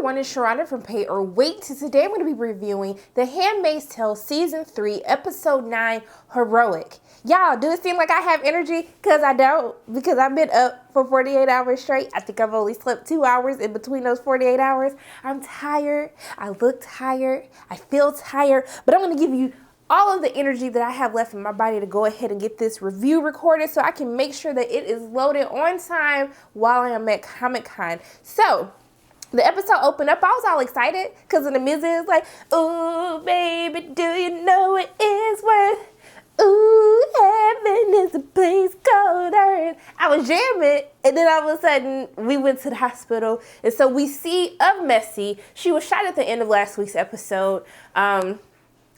everyone, it's Sharonda from Pay or Wait. Today I'm going to be reviewing The Handmaid's Tale Season 3, Episode 9, Heroic. Y'all, do it seem like I have energy? Because I don't. Because I've been up for 48 hours straight. I think I've only slept 2 hours in between those 48 hours. I'm tired. I look tired. I feel tired. But I'm going to give you all of the energy that I have left in my body to go ahead and get this review recorded so I can make sure that it is loaded on time while I am at Comic-Con. So, the episode opened up, I was all excited because the music is like, ooh, baby, do you know it is worth? Ooh, heaven is a place called earth. I was jamming, and then all of a sudden, we went to the hospital. And so we see of Messi. She was shot at the end of last week's episode.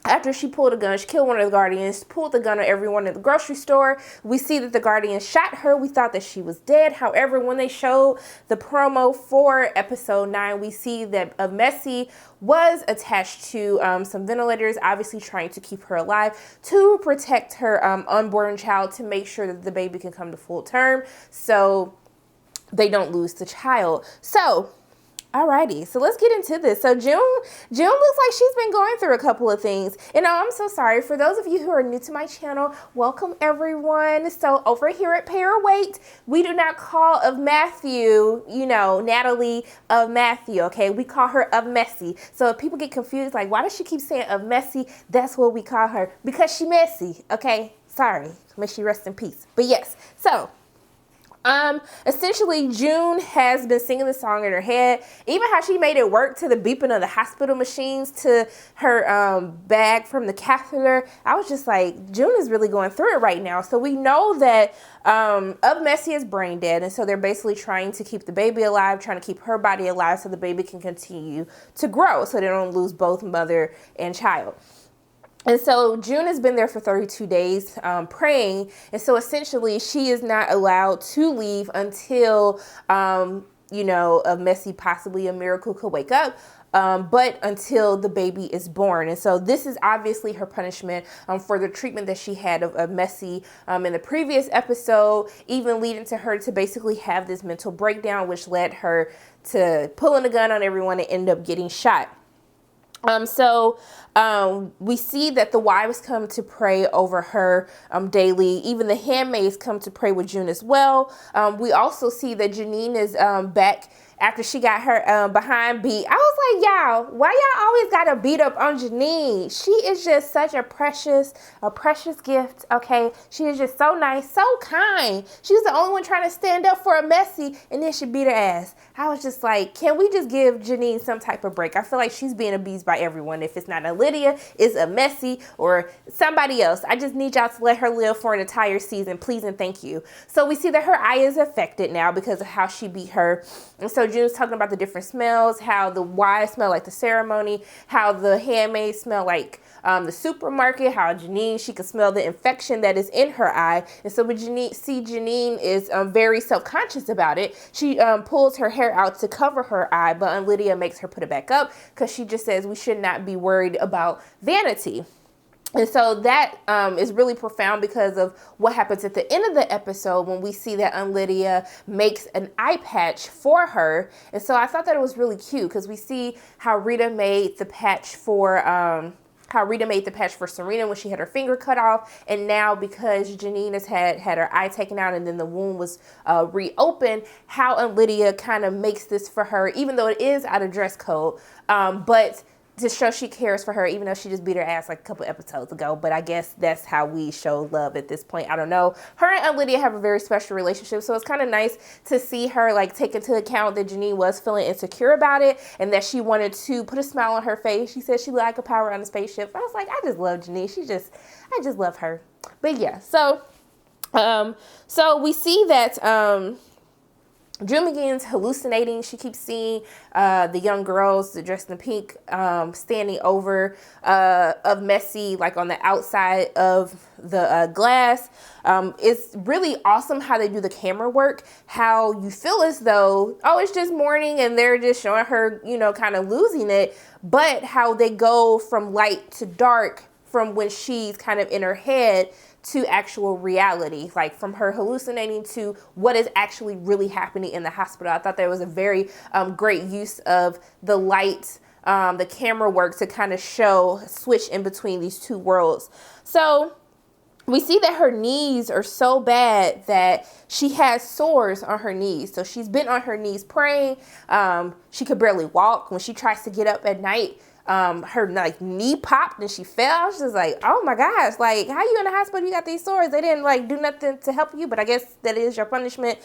After she pulled a gun, she killed one of the Guardians, pulled the gun on everyone in the grocery store. We see that the Guardians shot her. We thought that she was dead. However, when they showed the promo for episode 9, we see that Messi was attached to some ventilators, obviously trying to keep her alive to protect her unborn child, to make sure that the baby can come to full term so they don't lose the child. So, alrighty, so let's get into this. So Jun looks like she's been going through a couple of things. And I'm so sorry. For those of you who are new to my channel, welcome everyone. So over here at Pay or Wait, we do not call of Matthew, you know, Natalie of Matthew, okay? We call her of Messi. So if people get confused, like, why does she keep saying of Messi? That's what we call her, because she messy, okay? Sorry, may she rest in peace. But yes, so essentially Jun has been singing the song in her head. Even how she made it work to the beeping of the hospital machines to her bag from the catheter. I was just like, Jun is really going through it right now. So we know that of Messi is brain dead, and so they're basically trying to keep the baby alive, trying to keep her body alive so the baby can continue to grow, so they don't lose both mother and child. And so Jun has been there for 32 days praying. And so essentially she is not allowed to leave until, you know, of Messi, possibly a miracle, could wake up. But until the baby is born. And so this is obviously her punishment for the treatment that she had of Messi in the previous episode, even leading to her to basically have this mental breakdown, which led her to pulling a gun on everyone and end up getting shot. We see that the wives come to pray over her daily. Even the handmaids come to pray with Jun as well. We also see that Janine is back after she got her behind beat. I was like, y'all, why y'all always gotta beat up on Janine? She is just such a precious gift, okay? She is just so nice, so kind. She was the only one trying to stand up for a Messi, and then she beat her ass. I was just like, can we just give Janine some type of break? I feel like she's being abused by everyone. If it's not a Lydia, it's a Messi or somebody else. I just need y'all to let her live for an entire season, please and thank you. So we see that her eye is affected now because of how she beat her. And so Jun's talking about the different smells, how the wives smell like the ceremony, how the handmaids smell like the supermarket, how Janine, she can smell the infection that is in her eye. And so when Janine is very self-conscious about it, she pulls her hair out to cover her eye, but Lydia makes her put it back up because she just says we should not be worried about vanity. And so that is really profound because of what happens at the end of the episode when we see that Lydia makes an eye patch for her. And so I thought that it was really cute because we see how Rita made the patch for Serena when she had her finger cut off. And now because Janine has had her eye taken out and then the wound was reopened, how Lydia kind of makes this for her, even though it is out of dress code, but to show she cares for her, even though she just beat her ass like a couple episodes ago. But I guess that's how we show love at this point. I don't know. Her and Lydia have a very special relationship, so it's kind of nice to see her like take into account that Janine was feeling insecure about it and that she wanted to put a smile on her face. She said she liked a power on the spaceship. I was like, I just love Janine. I just love her. But yeah, so we see that Jun begins hallucinating. She keeps seeing the young girls dressed in pink standing over of Messi, like on the outside of the glass. It's really awesome how they do the camera work, how you feel as though, oh, it's just morning and they're just showing her, you know, kind of losing it, but how they go from light to dark from when she's kind of in her head to actual reality, like from her hallucinating to what is actually really happening in the hospital. I thought there was a very great use of the light, the camera work to kind of switch in between these two worlds. So we see that her knees are so bad that she has sores on her knees. So she's been on her knees praying. She could barely walk. When she tries to get up at night, her like knee popped and she fell. I was just like, oh my gosh, like how you in the hospital? You got these sores. They didn't like do nothing to help you, but I guess that is your punishment.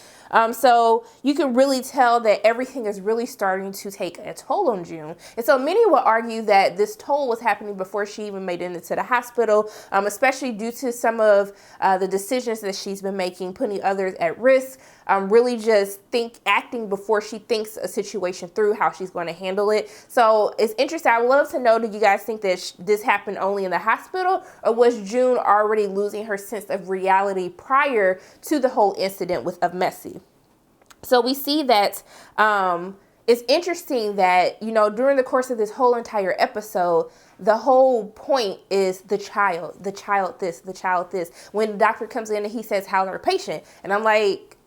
So you can really tell that everything is really starting to take a toll on Jun. And so many will argue that this toll was happening before she even made it into the hospital, especially due to some of the decisions that she's been making, putting others at risk. Really just acting before she thinks a situation through, how she's going to handle it. So it's interesting. I would love to know, do you guys think that this happened only in the hospital, or was Jun already losing her sense of reality prior to the whole incident of Messi? So we see that it's interesting that, during the course of this whole entire episode, the whole point is the child this, the child this. When the doctor comes in and he says, how's our patient? And I'm like,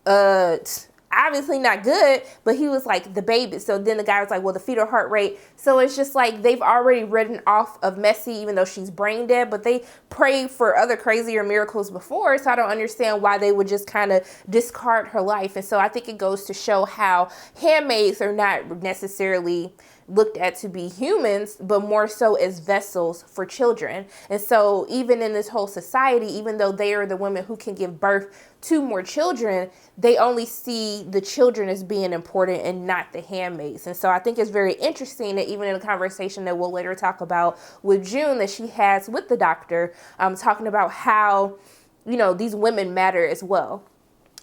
obviously not good, but he was like the baby. So then the guy was like, well, the fetal heart rate. So it's just like they've already written off of Messi, even though she's brain dead, but they prayed for other crazier miracles before. So I don't understand why they would just kind of discard her life. And so I think it goes to show how handmaids are not necessarily looked at to be humans, but more so as vessels for children. And so even in this whole society, even though they are the women who can give birth to more children, they only see the children as being important and not the handmaids. And so I think it's very interesting that even in a conversation that we'll later talk about with Jun that she has with the doctor, talking about how, these women matter as well.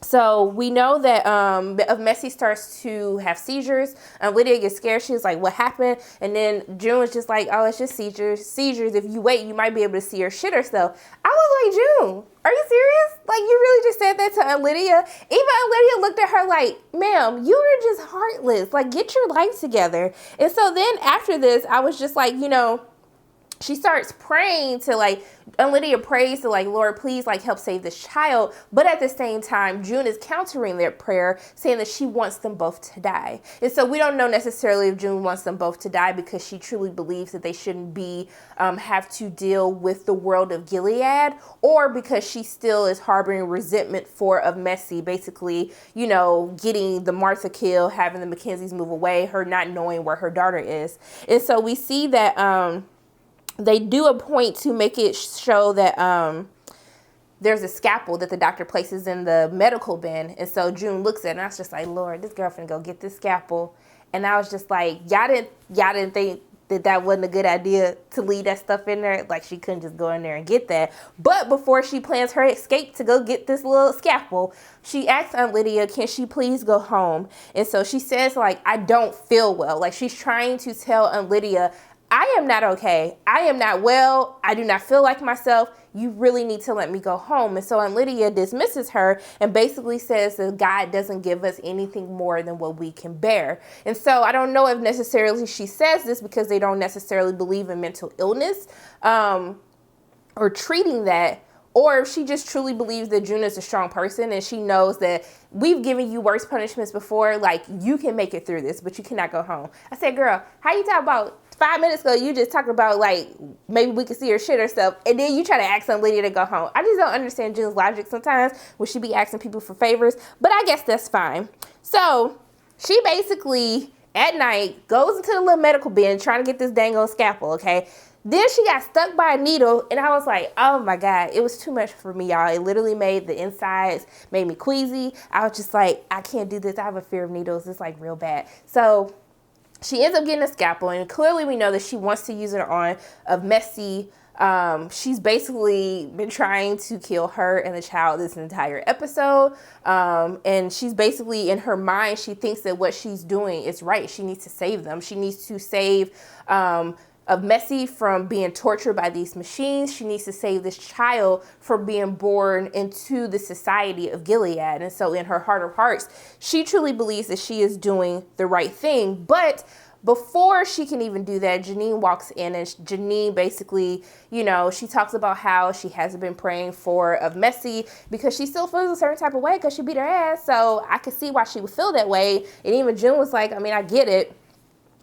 So we know that Messi starts to have seizures. Lydia gets scared. She's like, what happened? And then Jun was just like, oh, it's just seizures. If you wait, you might be able to see her shit herself. I was like, Jun, are you serious? Like, you really just said that to Lydia? Even Lydia looked at her like, ma'am, you are just heartless. Like, get your life together. And so then after this, I was just like, she starts praying to Lydia prays to Lord, please help save this child. But at the same time, Jun is countering their prayer, saying that she wants them both to die. And so we don't know necessarily if Jun wants them both to die because she truly believes that they shouldn't be, have to deal with the world of Gilead, or because she still is harboring resentment of Messi, basically, getting the Martha kill, having the Mackenzies move away, her not knowing where her daughter is. And so we see that, they do a point to make it show that there's a scalpel that the doctor places in the medical bin. And so Jun looks at it, and I was just like, Lord, this girl finna go get this scalpel. And I was just like, y'all didn't think that wasn't a good idea to leave that stuff in there? Like, she couldn't just go in there and get that. But before she plans her escape to go get this little scalpel, she asks Aunt Lydia, can she please go home? And so she says, I don't feel well. She's trying to tell Aunt Lydia, I am not okay. I am not well. I do not feel like myself. You really need to let me go home. And so Aunt Lydia dismisses her and basically says that God doesn't give us anything more than what we can bear. And so I don't know if necessarily she says this because they don't necessarily believe in mental illness or treating that, or if she just truly believes that Jun is a strong person and she knows that we've given you worse punishments before, you can make it through this, but you cannot go home. I said, girl, how you talk about 5 minutes ago, you just talked about, maybe we could see her shit herself, and then you try to ask some lady to go home. I just don't understand Jun's logic sometimes when she be asking people for favors, but I guess that's fine. So she basically, at night, goes into the little medical bin trying to get this dang old scalpel, okay? Then she got stuck by a needle, and I was like, oh my God, it was too much for me, y'all. It literally made the insides, made me queasy. I was just like, I can't do this. I have a fear of needles. It's real bad. So she ends up getting a scalpel, and clearly we know that she wants to use it on Messi. She's basically been trying to kill her and the child this entire episode. And she's basically, in her mind, she thinks that what she's doing is right. She needs to save them. She needs to save of Messi from being tortured by these machines. She needs to save this child from being born into the society of Gilead. And so in her heart of hearts, she truly believes that she is doing the right thing. But before she can even do that, Janine walks in, and Janine basically, she talks about how she hasn't been praying of Messy because she still feels a certain type of way because she beat her ass. So I could see why she would feel that way. And even June was like, I get it.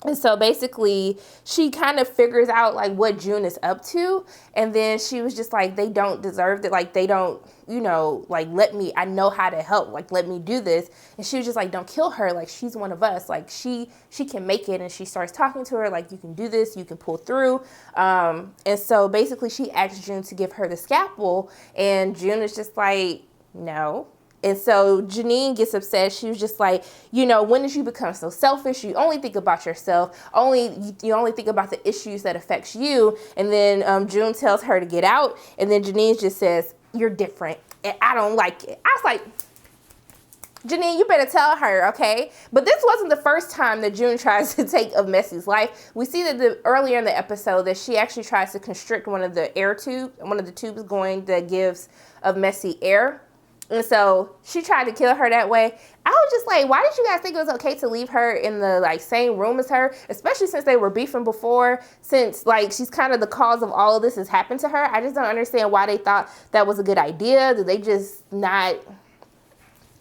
And so basically she kind of figures out like what June is up to. And then she was just like, they don't deserve it. Like they don't, let me, I know how to help. Like, let me do this. And she was just like, don't kill her. Like, she's one of us. Like she can make it. And she starts talking to her like, you can do this. You can pull through. And so basically she asks June to give her the scalpel. And June is just like, no. And so Janine gets upset. She was just like, when did you become so selfish? You only think about yourself. You only think about the issues that affects you. And then June tells her to get out. And then Janine just says, you're different. And I don't like it. I was like, Janine, you better tell her, okay? But this wasn't the first time that June tries to take of Messy's life. We see that earlier in the episode that she actually tries to constrict one of the tubes going that gives of Messy air. And so she tried to kill her that way. I was just like, why did you guys think it was okay to leave her in the same room as her? Especially since they were beefing before, since she's kind of the cause of all of this has happened to her. I just don't understand why they thought that was a good idea. Did they just not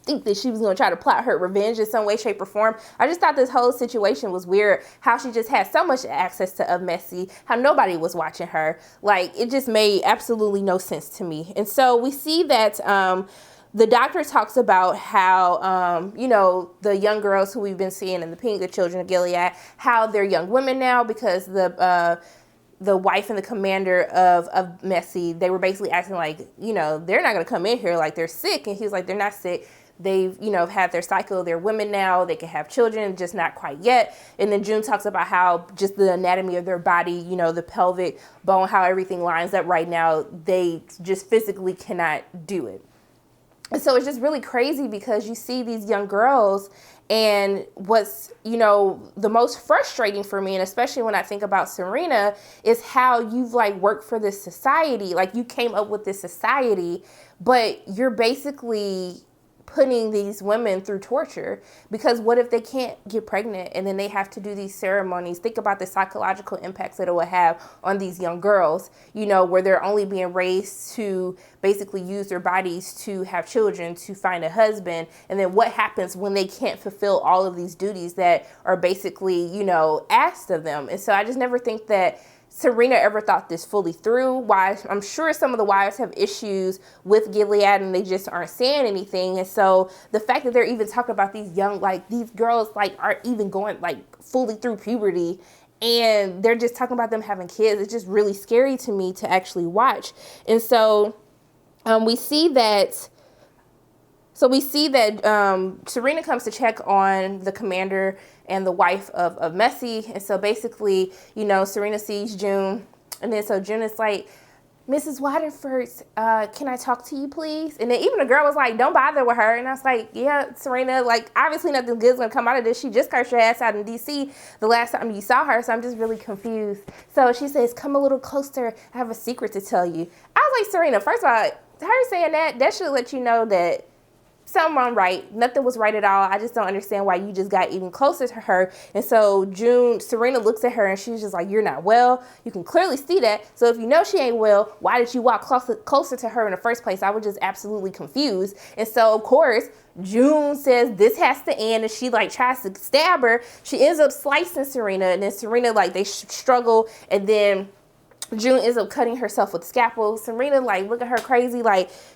think that she was going to try to plot her revenge in some way, shape, or form? I just thought this whole situation was weird. How she just had so much access to Messy, how nobody was watching her. It just made absolutely no sense to me. And so we see that the doctor talks about how, the young girls who we've been seeing in the Pink, the children of Gilead, how they're young women now because the wife and the commander of Messy, they were basically acting like, they're not going to come in here like they're sick. And he's like, they're not sick. They've, had their cycle. They're women now. They can have children, just not quite yet. And then June talks about how just the anatomy of their body, the pelvic bone, how everything lines up right now. They just physically cannot do it. And so it's just really crazy because you see these young girls, and what's, the most frustrating for me, and especially when I think about Serena, is how you've worked for this society. You came up with this society, but you're basically putting these women through torture, because what if they can't get pregnant and then they have to do these ceremonies? Think about the psychological impacts that it will have on these young girls, where they're only being raised to basically use their bodies to have children, to find a husband. And then what happens when they can't fulfill all of these duties that are basically, asked of them? And so I just never think that Serena ever thought this fully through. Why? I'm sure some of the wives have issues with Gilead and they just aren't saying anything. And so the fact that they're even talking about these young, these girls aren't even going fully through puberty, and they're just talking about them having kids, it's just really scary to me to actually watch. And so we see that Serena comes to check on the commander and the wife of Messy. And so basically, Serena sees June. And then so June is like, Mrs. Waterford, can I talk to you, please? And then even the girl was like, don't bother with her. And I was like, yeah, Serena, obviously nothing good's going to come out of this. She just cursed your ass out in D.C. the last time you saw her. So I'm just really confused. So she says, come a little closer. I have a secret to tell you. I was like, Serena, first of all, her saying that should let you know that something wrong right. Nothing was right at all. I just don't understand why you just got even closer to her. And so Serena looks at her and she's just like, you're not well. You can clearly see that. So if you know she ain't well, why did you walk closer to her in the first place? I was just absolutely confused. And so of course, June says this has to end, and she tries to stab her. She ends up slicing Serena, and then Serena they struggle, and then June ends up cutting herself with scalpel. Serena, look at her crazy,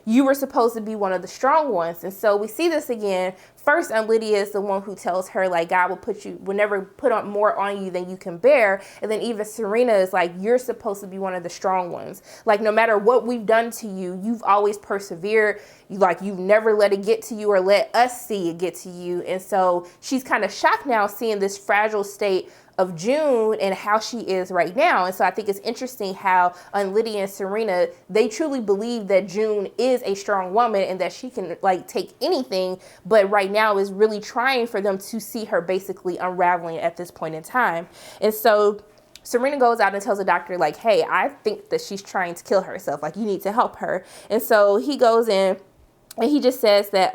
you were supposed to be one of the strong ones. And so we see this again. First, Lydia is the one who tells her, God will never put on more on you than you can bear. And then even Serena is you're supposed to be one of the strong ones. No matter what we've done to you, you've always persevered. You've never let it get to you or let us see it get to you. And so she's kind of shocked now seeing this fragile state of June and how she is right now. And so I think it's interesting how Lydia and Serena, they truly believe that June is a strong woman and that she can take anything, but right now is really trying for them to see her basically unraveling at this point in time. And so Serena goes out and tells the doctor, hey, I think that she's trying to kill herself. You need to help her. And so he goes in and he just says that,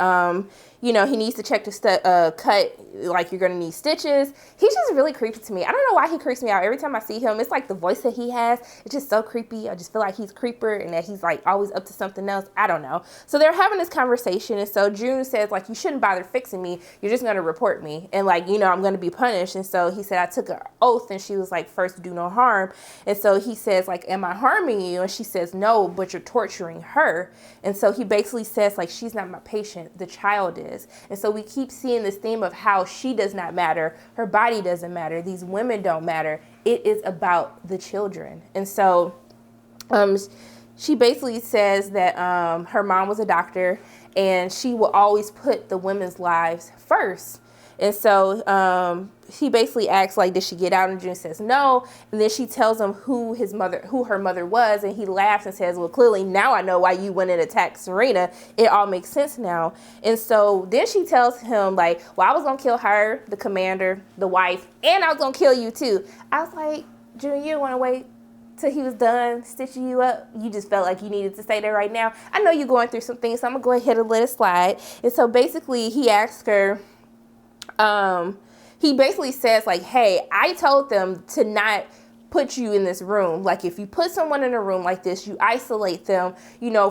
he needs to check the cut, like you're going to need stitches. He's just really creepy to me. I don't know why he creeps me out. Every time I see him, it's like the voice that he has. It's just so creepy. I just feel like he's a creeper and that he's like always up to something else. I don't know. So they're having this conversation. And so Jun says like, you shouldn't bother fixing me. You're just going to report me. And like, I'm going to be punished. And so he said, I took an oath. And she was like, first do no harm. And so he says like, am I harming you? And she says, no, but you're torturing her. And so he basically says like, she's not my patient. The child is. And so we keep seeing this theme of how she does not matter. Her body doesn't matter. These women don't matter. It is about the children. And so she basically says that her mom was a doctor and she will always put the women's lives first. And so he basically asks, like, did she get out? And Jun says no. And then she tells him who her mother was. And he laughs and says, well, clearly now I know why you went and attacked Serena. It all makes sense now. And so then she tells him, like, well, I was going to kill her, the commander, the wife, and I was going to kill you too. I was like, Jun, you didn't want to wait till he was done stitching you up? You just felt like you needed to say that right now? I know you're going through some things, so I'm going to go ahead and let it slide. And so basically he asks her, he basically says like, hey, I told them to not put you in this room. Like if you put someone in a room like this, you isolate them,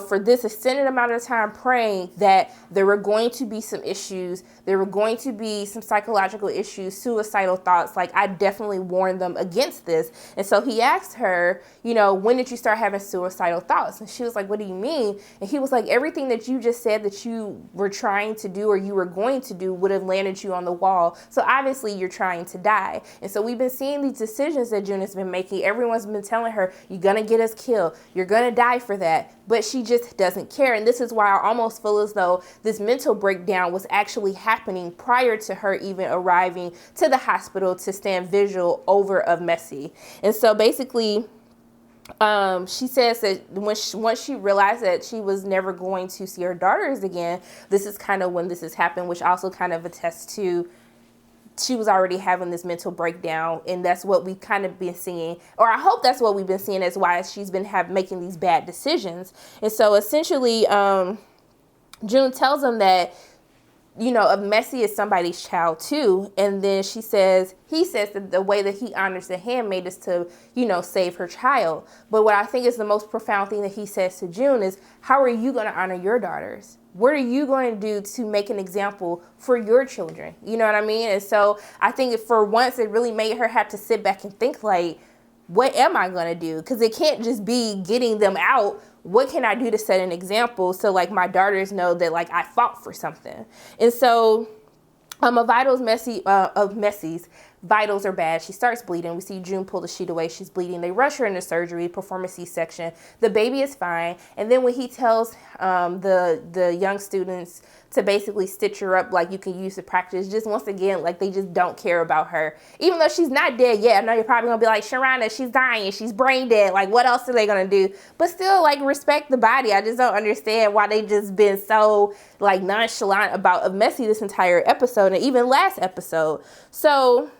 for this extended amount of time, praying that there were going to be some issues. There were going to be some psychological issues, suicidal thoughts. Like I definitely warned them against this. And so he asked her, when did you start having suicidal thoughts? And she was like, what do you mean? And he was like, everything that you just said that you were trying to do or you were going to do would have landed you on the wall. So obviously you're trying to die. And so we've been seeing these decisions that Jun has been making. Everyone's been telling her, you're gonna get us killed, you're gonna die for that, but she just doesn't care. And this is why I almost feel as though this mental breakdown was actually happening prior to her even arriving to the hospital to stand vigil over of Messi. And so basically she says that once she realized that she was never going to see her daughters again, this is kind of when this has happened, which also kind of attests to she was already having this mental breakdown, and that's what we've kind of been seeing, or I hope that's what we've been seeing as why she's been making these bad decisions. And so essentially, Jun tells him that, Messi is somebody's child too. And then he says that the way that he honors the handmaid is to, save her child. But what I think is the most profound thing that he says to Jun is, how are you going to honor your daughters? What are you going to do to make an example for your children? You know what I mean? And so I think for once it really made her have to sit back and think like, what am I going to do? Because it can't just be getting them out. What can I do to set an example so like my daughters know that like I fought for something? And so Messi's vitals are bad. She starts bleeding. We see Jun pull the sheet away. She's bleeding. They rush her into surgery, perform a C-section. The baby is fine. And then when he tells the young students to basically stitch her up like you can use to practice, just once again, like they just don't care about her. Even though she's not dead yet. I know you're probably going to be like, Sharana, she's dying. She's brain dead. Like what else are they going to do? But still like respect the body. I just don't understand why they just been so like nonchalant about Messi this entire episode and even last episode. So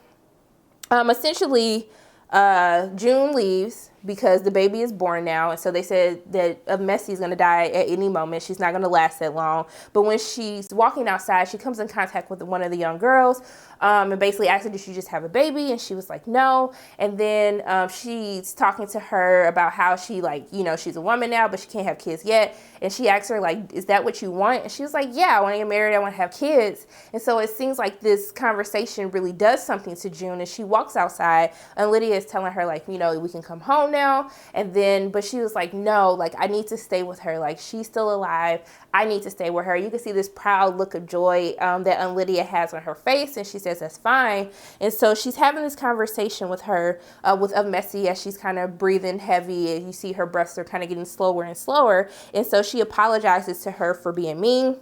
essentially, Jun leaves because the baby is born now. And so they said that Messi is going to die at any moment. She's not going to last that long. But when she's walking outside, she comes in contact with one of the young girls and basically asks her, did she just have a baby? And she was like, no. And then she's talking to her about how she like, she's a woman now, but she can't have kids yet. And she asks her like, is that what you want? And she was like, yeah, I want to get married. I want to have kids. And so it seems like this conversation really does something to Jun. And she walks outside and Lydia is telling her like, we can come home now. And then, but she was like, no, like I need to stay with her. Like she's still alive. I need to stay with her. You can see this proud look of joy that Lydia has on her face. And she says, that's fine. And so she's having this conversation with her, with Messi as she's kind of breathing heavy. And you see her breaths are kind of getting slower and slower. And so she apologizes to her for being mean.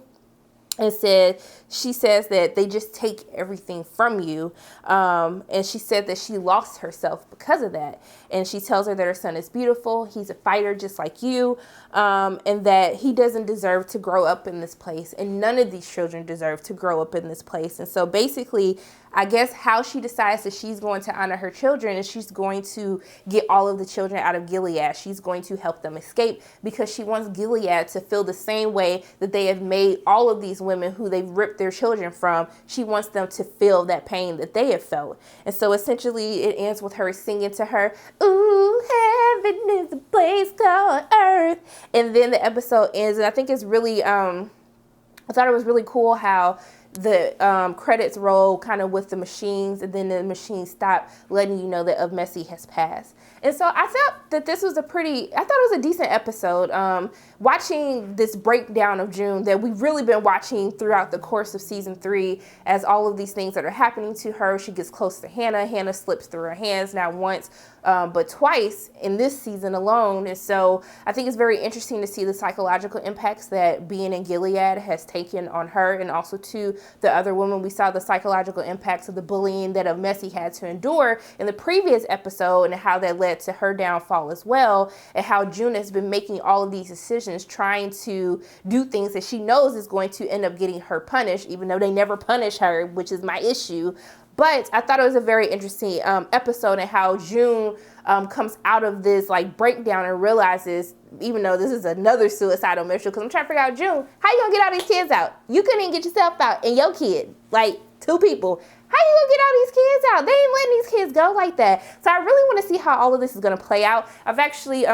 And she says that they just take everything from you. And she said that she lost herself because of that. And she tells her that her son is beautiful. He's a fighter just like you. And that he doesn't deserve to grow up in this place. And none of these children deserve to grow up in this place. And so basically, I guess how she decides that she's going to honor her children is she's going to get all of the children out of Gilead. She's going to help them escape because she wants Gilead to feel the same way that they have made all of these women who they've ripped their children from. She wants them to feel that pain that they have felt. And so essentially it ends with her singing to her, "Ooh, heaven is a place called earth." And then the episode ends, and I think it's really, I thought it was really cool how the credits roll kind of with the machines, and then the machines stop, letting you know that Of Messy has passed. And so I felt that this was I thought it was a decent episode. Watching this breakdown of Jun that we've really been watching throughout the course of season 3, as all of these things that are happening to her, she gets close to Hannah. Hannah slips through her hands, not once, but twice in this season alone. And so I think it's very interesting to see the psychological impacts that being in Gilead has taken on her, and also to the other women. We saw the psychological impacts of the bullying that Of Messy had to endure in the previous episode, and how that led to her downfall as well, and how Jun has been making all of these decisions, trying to do things that she knows is going to end up getting her punished, even though they never punish her, which is my issue. But I thought it was a very interesting episode, and how Jun comes out of this like breakdown and realizes, even though this is another suicidal mission, because I'm trying to figure out, Jun, how you gonna get all these kids out? You couldn't even get yourself out and your kid, like 2 people. How you gonna get all these kids out? They ain't letting these kids go like that. So I really want to see how all of this is gonna play out. I've actually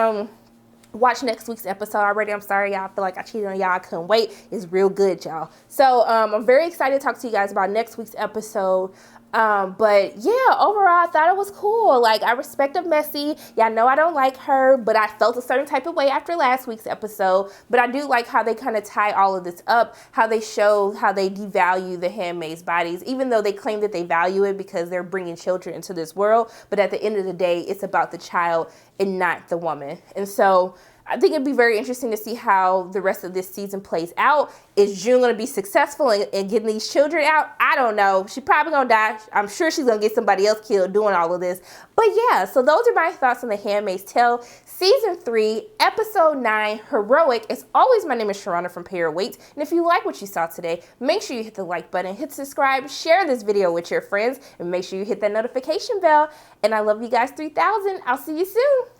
watch next week's episode already. I'm sorry, y'all. I feel like I cheated on y'all. I couldn't wait. It's real good, y'all. So I'm very excited to talk to you guys about next week's episode. But yeah, overall, I thought it was cool. Like, I respect Of Messy. Y'all know I don't like her, but I felt a certain type of way after last week's episode. But I do like how they kind of tie all of this up, how they show how they devalue the handmaids' bodies, even though they claim that they value it because they're bringing children into this world. But at the end of the day, it's about the child and not the woman. And so I think it'd be very interesting to see how the rest of this season plays out. Is Jun going to be successful in getting these children out? I don't know. She's probably going to die. I'm sure she's going to get somebody else killed doing all of this. But yeah, so those are my thoughts on The Handmaid's Tale, Season 3, Episode 9, Heroic. As always, my name is Sharona from Pair Weights. And if you like what you saw today, make sure you hit the like button, hit subscribe, share this video with your friends, and make sure you hit that notification bell. And I love you guys 3000. I'll see you soon.